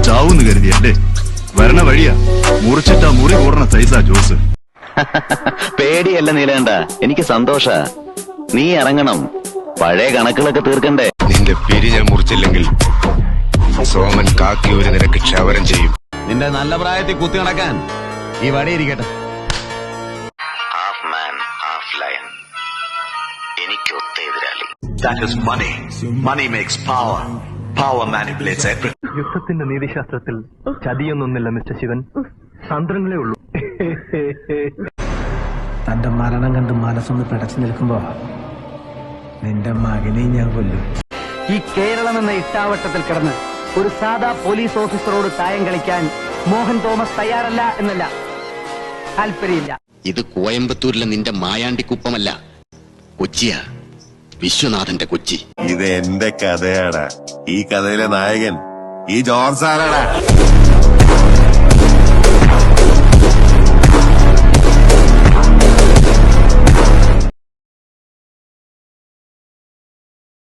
ചാവൂന്ന് കരുതിയല്ലേ? വരണ വഴിയാ, മുറിച്ചിട്ടാ മുറി കൂടണ സൈസാ ജോസ്. പേടിയല്ല നീലേണ്ട, എനിക്ക് സന്തോഷ. നീ ഇറങ്ങണം, പഴയ കണക്കുകളൊക്കെ തീർക്കണ്ടേ. നിന്റെ പിരി ഞാൻ മുറിച്ചില്ലെങ്കിൽ സോമൻ കാക്കി ഒരു നിനക്ക് ക്ഷവരം ചെയ്യും. നിന്റെ നല്ല പ്രായത്തിൽ കുത്തി നടക്കാൻ ഈ വടിയിരിക്കട്ടെ. ഹാഫ് മാൻ ഹാഫ് ലയൺ, എനിക്ക് ഒത്ത എതിരാളി. That is money. Money makes power. Power manipulates everything. യുദ്ധത്തിന്റെ നീതിശാസ്ത്രത്തിൽ ചതിയൊന്നൊന്നില്ല മിസ്റ്റർ ശിവൻ, തന്ത്രങ്ങളേ ഉള്ളൂ. തന്റെ മരണം കണ്ട് മനസ്സൊന്ന് പിടച്ചു നിൽക്കുമ്പോ നിന്റെ മകനെ ഞാൻ കൊല്ലും. ഈ കേരളം എന്ന ഇട്ടാവട്ടത്തിൽ കിടന്ന് ഒരു സാധാ പോലീസ് ഓഫീസറോട് തായം കളിക്കാൻ മോഹൻ തോമസ് തയ്യാറല്ല എന്നല്ല, താല്പര്യമില്ല. ഇത് കോയമ്പത്തൂരിലെ നിന്റെ മായാണ്ടിക്കുപ്പമല്ല, കൊച്ചിയാ, വിശ്വനാഥന്റെ കൊച്ചി. ഇത് എന്റെ കഥയാടാ. ഈ കഥയിലെ നായകൻ ഈ ജോർജ് സാറാടാ.